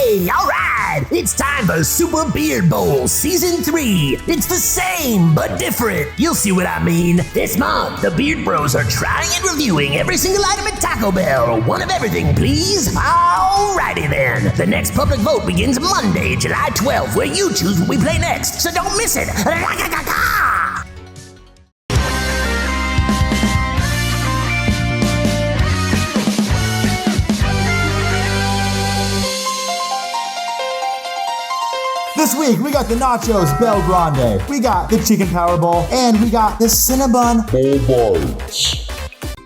Hey, all right! It's time for Super Beard Bowl Season 3. It's the same, but different. You'll see what I mean. This month, the Beard Bros are trying and reviewing every single item at Taco Bell. One of everything, please. Alrighty then. The next public vote begins Monday, July 12th, where you choose what we play next, so don't miss it. This week, we got the Nachos Bel Grande, we got the Chicken Powerball, and we got the Cinnabon Delight.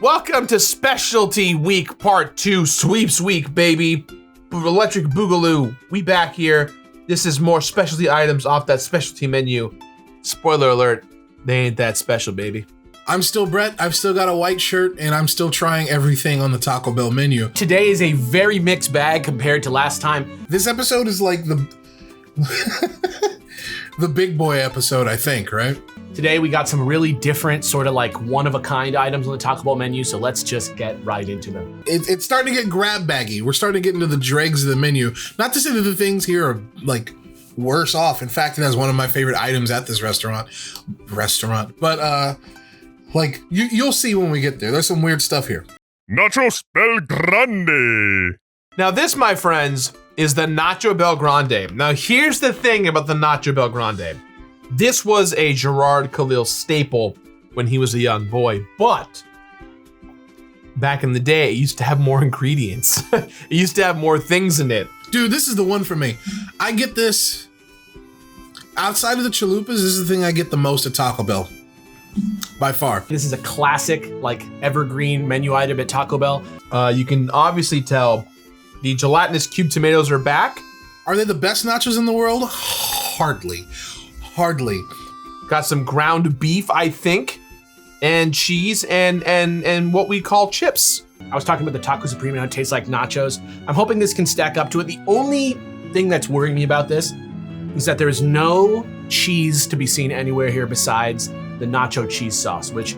Welcome to Specialty Week Part 2, Sweeps Week, baby. Electric Boogaloo, we back here. This is more specialty items off that specialty menu. Spoiler alert, they ain't that special, baby. I'm still Brett, I've still got a white shirt, and I'm still trying everything on the Taco Bell menu. Today is a very mixed bag compared to last time. This episode is like the big boy episode, I think, right? Today we got some really different, sort of like one-of-a-kind items on the Taco Bell menu, so let's just get right into them. It's starting to get grab baggy. We're starting to get into the dregs of the menu. Not to say that the things here are like worse off. In fact, it has one of my favorite items at this restaurant. But like you'll see when we get there. There's some weird stuff here. Nachos Bel Grande. Now this, my friends, is the Nacho Bel Grande. Now here's the thing about the Nacho Bel Grande. This was a Jirard Khalil staple when he was a young boy, but back in the day, it used to have more ingredients. It used to have more things in it. Dude, this is the one for me. I get this, outside of the chalupas, this is the thing I get the most at Taco Bell, by far. This is a classic, like, evergreen menu item at Taco Bell. You can obviously tell the gelatinous cube tomatoes are back. Are they the best nachos in the world? Hardly. Got some ground beef, I think, and cheese and what we call chips. I was talking about the Taco Supreme and how it tastes like nachos. I'm hoping this can stack up to it. The only thing that's worrying me about this is that there is no cheese to be seen anywhere here besides the nacho cheese sauce, which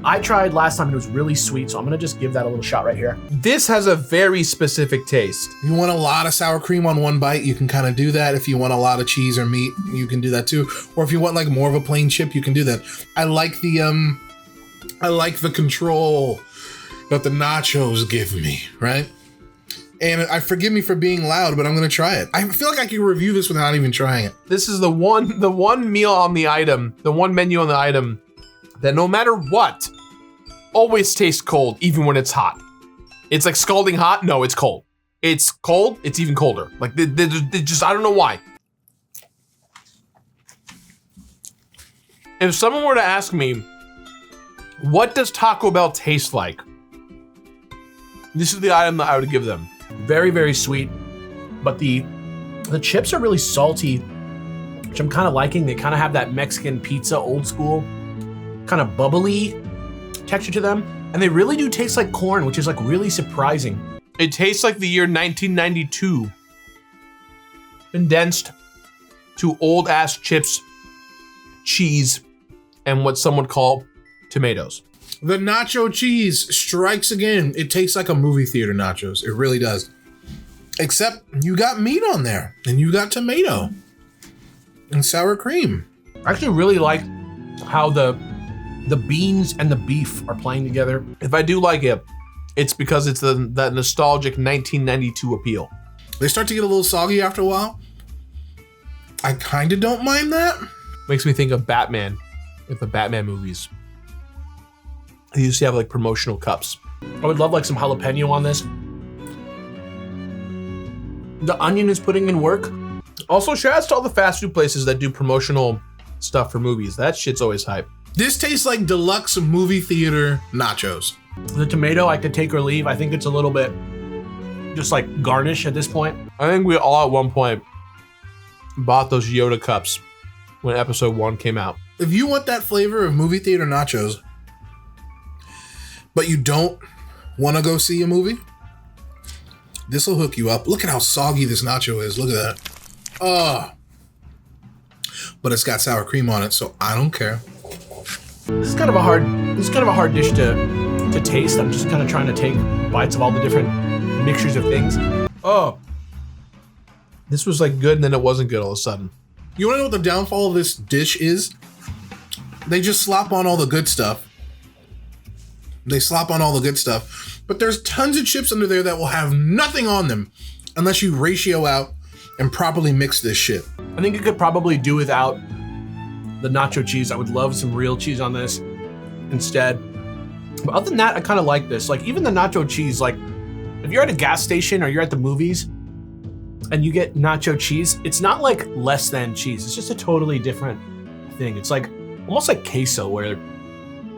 I tried last time and it was really sweet, so I'm gonna just give that a little shot right here. This has a very specific taste. You want a lot of sour cream on one bite, you can kind of do that. If you want a lot of cheese or meat, you can do that too. Or if you want like more of a plain chip, you can do that. I like the control that the nachos give me, right? And forgive me for being loud, but I'm gonna try it. I feel like I can review this without even trying it. This is the one meal on the item, the one menu on the item that no matter what, always tastes cold, even when it's hot. It's like scalding hot. No, it's cold. It's cold. It's even colder. Like they just, I don't know why. If someone were to ask me, what does Taco Bell taste like? This is the item that I would give them. Very, very sweet, but the chips are really salty, which I'm kind of liking. They kind of have that Mexican pizza, old school, kind of bubbly texture to them, and they really do taste like corn, which is like really surprising. It tastes like the year 1992 condensed to old ass chips, cheese, and what some would call tomatoes. The nacho cheese strikes again. It tastes like a movie theater nachos. It really does. Except you got meat on there and you got tomato and sour cream. I actually really like how the beans and the beef are playing together. If I do like it, it's because it's that nostalgic 1992 appeal. They start to get a little soggy after a while. I kind of don't mind that. Makes me think of Batman, with the Batman movies. They used to have like promotional cups. I would love like some jalapeno on this. The onion is putting in work. Also, shout outs to all the fast food places that do promotional stuff for movies. That shit's always hype. This tastes like deluxe movie theater nachos. The tomato, I could take or leave. I think it's a little bit just like garnish at this point. I think we all at one point bought those Yoda cups when episode 1 came out. If you want that flavor of movie theater nachos, but you don't want to go see a movie, this will hook you up. Look at how soggy this nacho is. Look at that. Oh. But it's got sour cream on it, so I don't care. This is kind of a hard dish to taste. I'm just kind of trying to take bites of all the different mixtures of things. Oh. This was like good and then it wasn't good all of a sudden. You want to know what the downfall of this dish is? They just slop on all the good stuff. But there's tons of chips under there that will have nothing on them unless you ratio out and properly mix this shit. I think you could probably do without the nacho cheese. I would love some real cheese on this instead. But other than that, I kind of like this. Like even the nacho cheese, like if you're at a gas station or you're at the movies and you get nacho cheese, it's not like less than cheese. It's just a totally different thing. It's like almost like queso where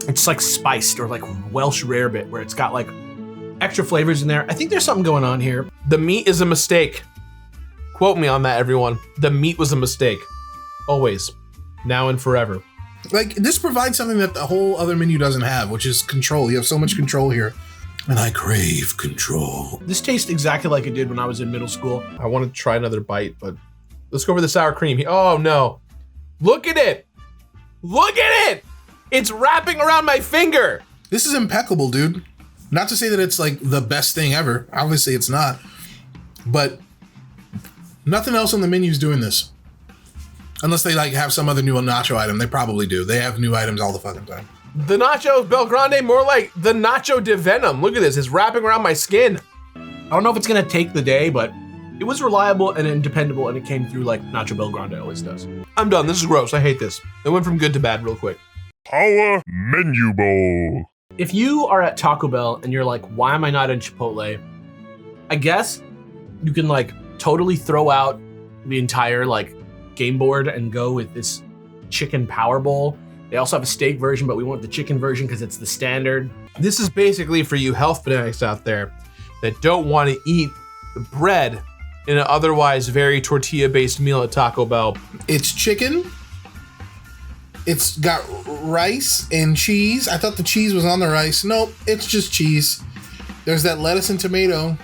it's like spiced, or like Welsh rarebit where it's got like extra flavors in there. I think there's something going on here. The meat is a mistake. Quote me on that, everyone. The meat was a mistake. Always. Now and forever. Like, this provides something that the whole other menu doesn't have, which is control. You have so much control here. And I crave control. This tastes exactly like it did when I was in middle school. I want to try another bite, but let's go for the sour cream. Oh no. Look at it. Look at it. It's wrapping around my finger. This is impeccable, dude. Not to say that it's like the best thing ever. Obviously it's not. But nothing else on the menu is doing this. Unless they like have some other new nacho item. They probably do. They have new items all the fucking time. The Nacho Bel Grande, more like the Nacho de Venom. Look at this. It's wrapping around my skin. I don't know if it's gonna take the day, but it was reliable and dependable, and it came through like Nacho Bel Grande always does. I'm done. This is gross. I hate this. It went from good to bad real quick. Power Menu Bowl. If you are at Taco Bell and you're like, why am I not in Chipotle? I guess you can like totally throw out the entire like game board and go with this chicken power bowl. They also have a steak version, but we want the chicken version because it's the standard. This is basically for you health fanatics out there that don't want to eat bread in an otherwise very tortilla-based meal at Taco Bell. It's chicken. It's got rice and cheese. I thought the cheese was on the rice. Nope, it's just cheese. There's that lettuce and tomato.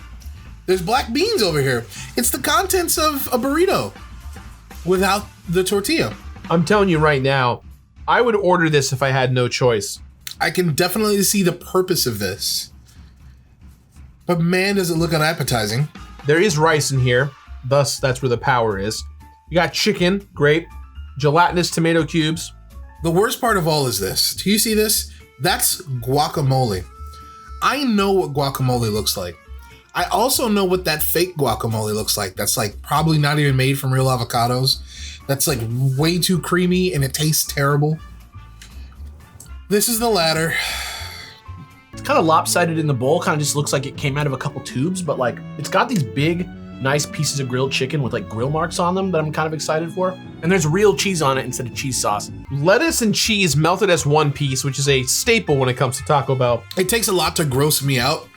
There's black beans over here. It's the contents of a burrito without the tortilla. I'm telling you right now, I would order this if I had no choice. I can definitely see the purpose of this. But man, does it look unappetizing. There is rice in here, thus that's where the power is. You got chicken, great. Gelatinous tomato cubes. The worst part of all is this. Do you see this? That's guacamole. I know what guacamole looks like. I also know what that fake guacamole looks like. That's like probably not even made from real avocados. That's like way too creamy and it tastes terrible. This is the latter. It's kind of lopsided in the bowl. Kind of just looks like it came out of a couple tubes, but like it's got these big, nice pieces of grilled chicken with like grill marks on them that I'm kind of excited for. And there's real cheese on it instead of cheese sauce. Lettuce and cheese melted as one piece, which is a staple when it comes to Taco Bell. It takes a lot to gross me out.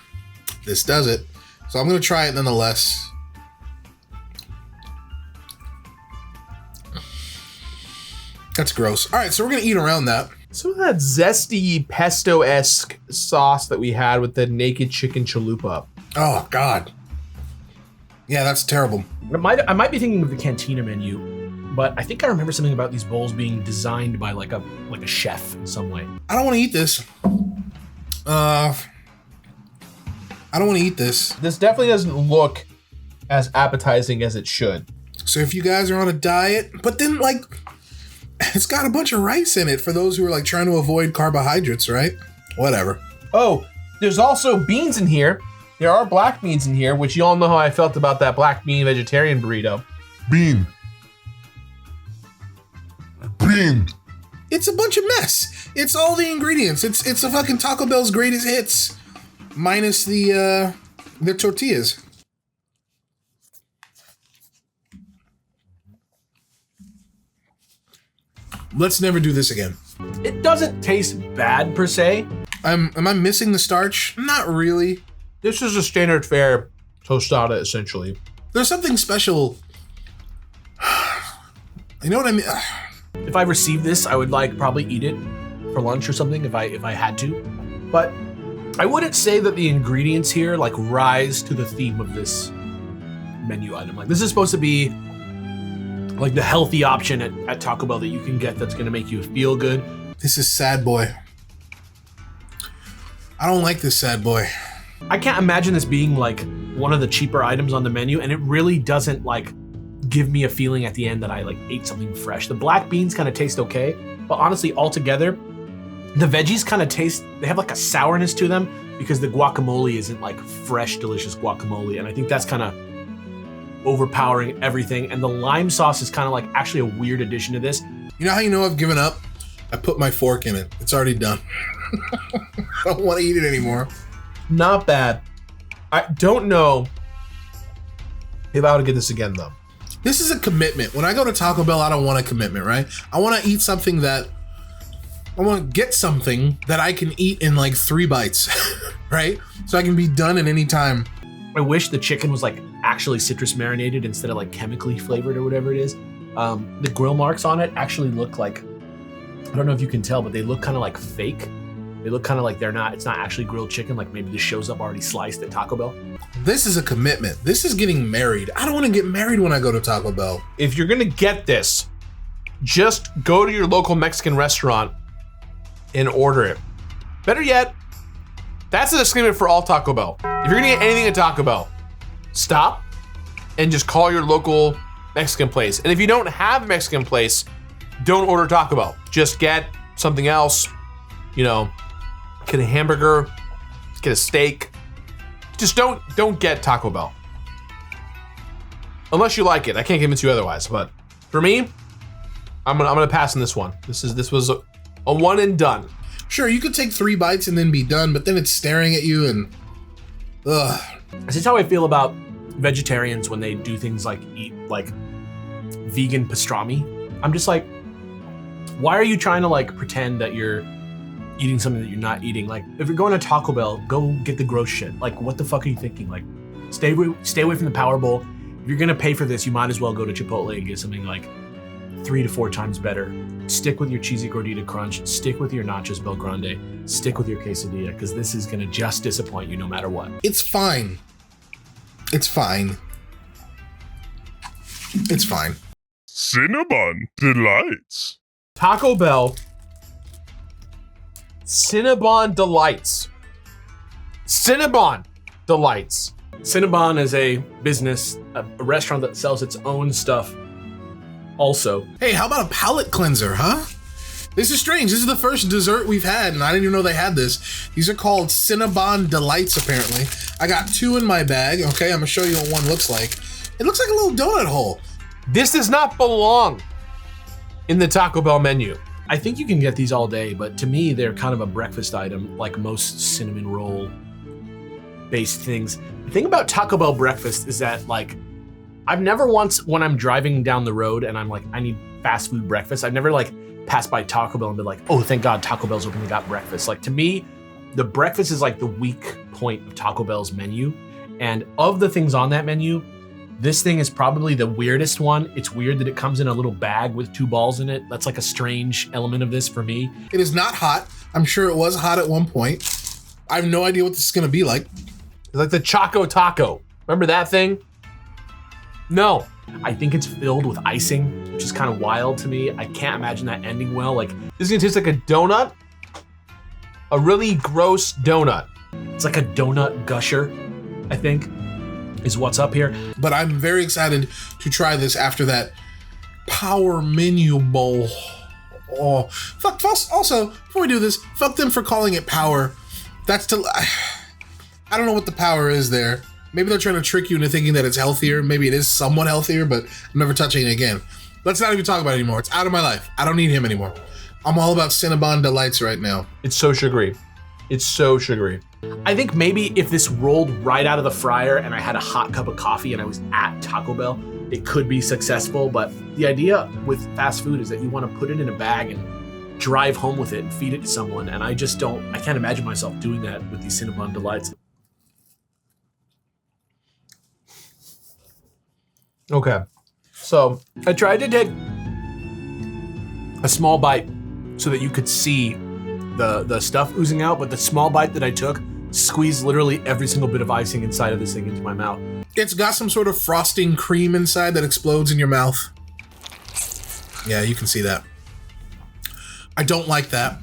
This does it. So I'm going to try it nonetheless. That's gross. All right, so we're going to eat around that. Some of that zesty pesto-esque sauce that we had with the naked chicken chalupa. Oh, God. Yeah, that's terrible. I might be thinking of the Cantina menu, but I think I remember something about these bowls being designed by like a chef in some way. I don't want to eat this. I don't want to eat this. This definitely doesn't look as appetizing as it should. So if you guys are on a diet, but then like, it's got a bunch of rice in it for those who are like trying to avoid carbohydrates, right? Whatever. Oh, there's also beans in here. There are black beans in here, which you all know how I felt about that black bean vegetarian burrito. Bean. It's a bunch of mess. It's all the ingredients. It's a fucking Taco Bell's greatest hits, minus the tortillas. Let's never do this again. It doesn't taste bad per se. Am I missing the starch? Not really. This is a standard fare tostada, essentially. There's something special. You know what I mean? If I received this, I would like probably eat it for lunch or something if I had to. But I wouldn't say that the ingredients here like rise to the theme of this menu item. Like this is supposed to be like the healthy option at Taco Bell that you can get that's gonna make you feel good. This is sad boy. I don't like this sad boy. I can't imagine this being like one of the cheaper items on the menu, and it really doesn't like give me a feeling at the end that I like ate something fresh. The black beans kind of taste okay, but honestly, altogether, the veggies kind of taste, they have like a sourness to them because the guacamole isn't like fresh, delicious guacamole. And I think that's kind of overpowering everything. And the lime sauce is kind of like actually a weird addition to this. You know how you know I've given up? I put my fork in it. It's already done. I don't want to eat it anymore. Not bad. I don't know if I would get this again though. This is a commitment. When I go to Taco Bell, I don't want a commitment, right? I want to eat something that, I want to get something that I can eat in like 3 bites, right? So I can be done at any time. I wish the chicken was like actually citrus marinated instead of like chemically flavored or whatever it is. The grill marks on it actually look like, I don't know if you can tell, but they look kind of like fake. They look kind of like it's not actually grilled chicken. Like maybe this shows up already sliced at Taco Bell. This is a commitment. This is getting married. I don't want to get married when I go to Taco Bell. If you're gonna get this, just go to your local Mexican restaurant and order it. Better yet, that's a disclaimer for all Taco Bell. If you're gonna get anything at Taco Bell, stop and just call your local Mexican place. And if you don't have a Mexican place, don't order Taco Bell. Just get something else, you know, get a hamburger, get a steak. Just don't get Taco Bell. Unless you like it. I can't convince you otherwise, but for me, I'm gonna pass on this one. This was a one and done. Sure, you could take 3 bites and then be done, but then it's staring at you and ugh. This is how I feel about vegetarians when they do things like eat like vegan pastrami. I'm just like, why are you trying to like pretend that you're eating something that you're not eating? Like, if you're going to Taco Bell, go get the gross shit. Like, what the fuck are you thinking? Like, stay away from the Power Bowl. If you're gonna pay for this, you might as well go to Chipotle and get something like 3 to 4 times better. Stick with your cheesy gordita crunch. Stick with your nachos Bel Grande. Stick with your quesadilla, because this is gonna just disappoint you no matter what. It's fine. It's fine. It's fine. Cinnabon Delights. Taco Bell Cinnabon Delights. Cinnabon Delights. Cinnabon is a business, a restaurant that sells its own stuff also. Hey, how about a palate cleanser, huh? This is strange. This is the first dessert we've had, and I didn't even know they had this. These are called Cinnabon Delights, apparently. I got 2 in my bag. Okay, I'm gonna show you what one looks like. It looks like a little donut hole. This does not belong in the Taco Bell menu. I think you can get these all day, but to me, they're kind of a breakfast item, like most cinnamon roll based things. The thing about Taco Bell breakfast is that, like, I've never once, when I'm driving down the road and I'm like, I need fast food breakfast, I've never like passed by Taco Bell and been like, oh, thank God Taco Bell's open, they got breakfast. Like, to me, the breakfast is like the weak point of Taco Bell's menu. And of the things on that menu, this thing is probably the weirdest one. It's weird that it comes in a little bag with 2 balls in it. That's like a strange element of this for me. It is not hot. I'm sure it was hot at one point. I have no idea what this is gonna be like. It's like the Choco Taco. Remember that thing? No. I think it's filled with icing, which is kind of wild to me. I can't imagine that ending well. Like, This is gonna taste like a donut. A really gross donut. it's like a donut gusher, I think, is what's up here. But I'm very excited to try this after that power menu bowl. Oh, fuck. Also, before we do this, fuck them for calling it power. That's to, I don't know what the power is there. Maybe they're trying to trick you into thinking that it's healthier. Maybe it is somewhat healthier, but I'm never touching it again. Let's not even talk about it anymore. It's out of my life. I don't need him anymore. I'm all about Cinnabon Delights right now. It's so sugary. It's so sugary. I think maybe if this rolled right out of the fryer and I had a hot cup of coffee and I was at Taco Bell, it could be successful. But the idea with fast food is that you want to put it in a bag and drive home with it and feed it to someone. And I can't imagine myself doing that with these Cinnabon Delights. Okay. So I tried to take a small bite so that you could see the stuff oozing out, but the small bite that I took squeezed literally every single bit of icing inside of this thing into my mouth. It's got some sort of frosting cream inside that explodes in your mouth. Yeah, you can see that. I don't like that.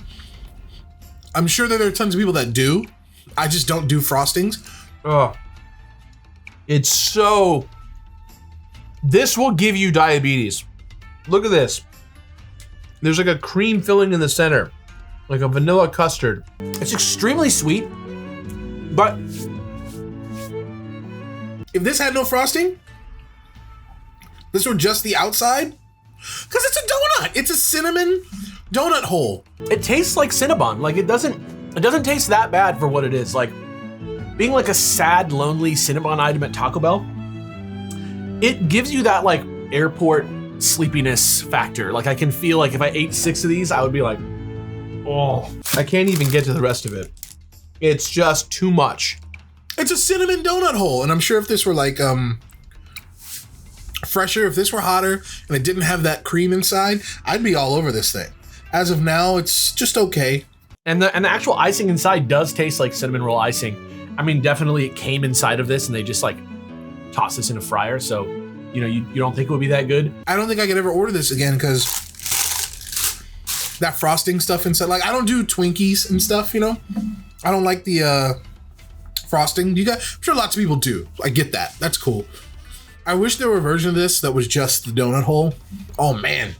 I'm sure that there are tons of people that do. I just don't do frostings. it's so This will give you diabetes. Look at this. There's like a cream filling in the center, like a vanilla custard. It's extremely sweet, but If this had no frosting, this were just the outside, because it's a donut. It's a cinnamon donut hole. it tastes like Cinnabon. Like it doesn't taste that bad for what it is. Like being like a sad, lonely Cinnabon item at Taco Bell, it gives you that like airport sleepiness factor. Like I can feel like if I ate 6 of these, I would be like, oh. I can't even get to the rest of it. It's just too much. It's a cinnamon donut hole, and I'm sure if this were like fresher, if this were hotter, and it didn't have that cream inside, I'd be all over this thing. As of now, it's just okay. And the actual icing inside does taste like cinnamon roll icing. I mean, definitely it came inside of this and they just like tossed this in a fryer. So, you know, you don't think it would be that good? I don't think I could ever order this again because that frosting stuff inside. Like, I don't do Twinkies and stuff, you know? I don't like the frosting. I'm sure lots of people do. I get that. That's cool. I wish there were a version of this that was just the donut hole. Oh, man.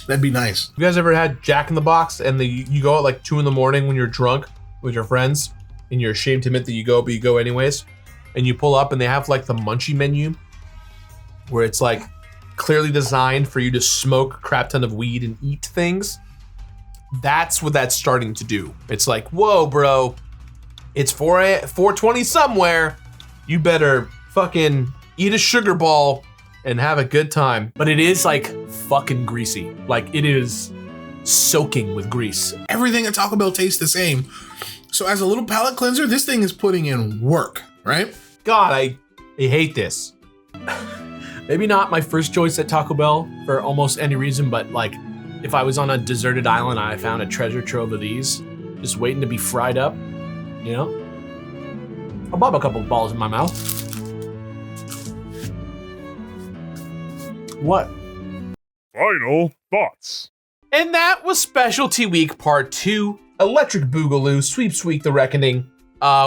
That'd be nice. You guys ever had Jack in the Box and you go at like 2 a.m. when you're drunk with your friends and you're ashamed to admit that you go, but you go anyways, and you pull up and they have like the munchie menu where it's like clearly designed for you to smoke a crap ton of weed and eat things? That's what that's starting to do. It's like, whoa, bro, it's 4:20 somewhere. You better fucking eat a sugar ball and have a good time. But it is like fucking greasy. Like it is soaking with grease. Everything at Taco Bell tastes the same. So as a little palate cleanser, this thing is putting in work, right? God, I hate this. Maybe not my first choice at Taco Bell for almost any reason, but like if I was on a deserted island and I found a treasure trove of these, just waiting to be fried up, you know? I'll bob a couple of balls in my mouth. What? Final thoughts. And that was Specialty Week Part 2, Electric Boogaloo, Sweeps Week The Reckoning.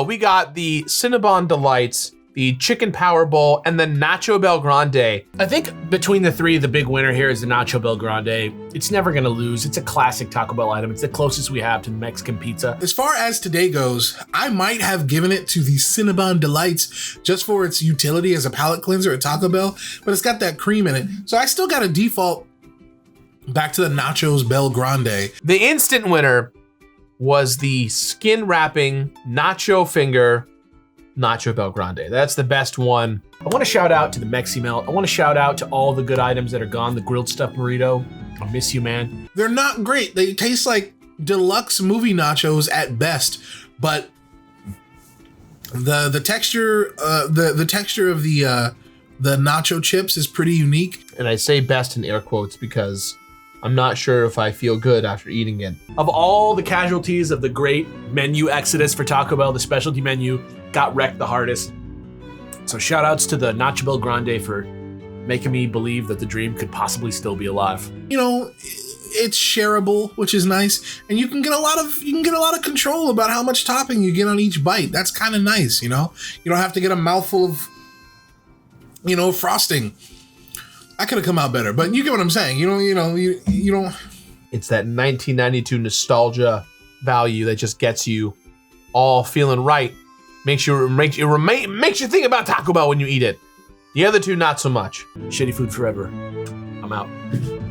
We got the Cinnabon Delights, the Chicken Power Bowl, and the Nacho Bel Grande. I think between the three, the big winner here is the Nacho Bel Grande. It's never gonna lose. It's a classic Taco Bell item. It's the closest we have to Mexican pizza. As far as today goes, I might have given it to the Cinnabon Delights just for its utility as a palate cleanser at Taco Bell, but it's got that cream in it. So I still got to default back to the Nachos Bel Grande. The instant winner was the skin wrapping Nacho Finger Nacho Bel Grande. That's the best one. I want to shout out to the Mexi Melt. I want to shout out to all the good items that are gone. The grilled stuffed burrito. I miss you, man. They're not great. They taste like deluxe movie nachos at best, but the texture the texture of the nacho chips is pretty unique. And I say best in air quotes because I'm not sure if I feel good after eating it. Of all the casualties of the great menu exodus for Taco Bell, the specialty menu got wrecked the hardest. So shout outs to the Nacho Bel Grande for making me believe that the dream could possibly still be alive. You know, it's shareable, which is nice, and you can get a lot of control about how much topping you get on each bite. That's kind of nice, you know. You don't have to get a mouthful of, you know, frosting. I could have come out better, but you get what I'm saying. You don't. It's that 1992 nostalgia value that just gets you all feeling right. Makes you think about Taco Bell when you eat it. The other two, not so much. Shitty food forever. I'm out.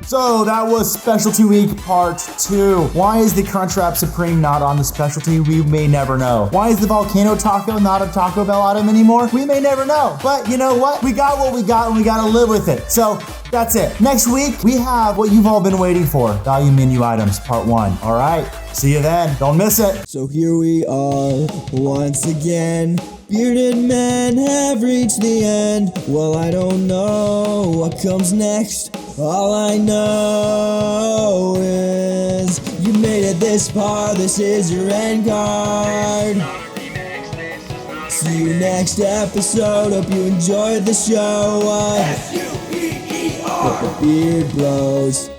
So that was Specialty Week Part 2. Why is the Crunchwrap Supreme not on the specialty? We may never know. Why is the Volcano Taco not a Taco Bell item anymore? We may never know. But you know what? We got what we got and we gotta live with it. So that's it. Next week, we have what you've all been waiting for. Value Menu Items Part 1. All right. See you then. Don't miss it. So here we are once again. Bearded men have reached the end. Well, I don't know what comes next. All I know is you made it this far. This is your end card. See you next episode. Hope you enjoyed the show. With the Beard Bros.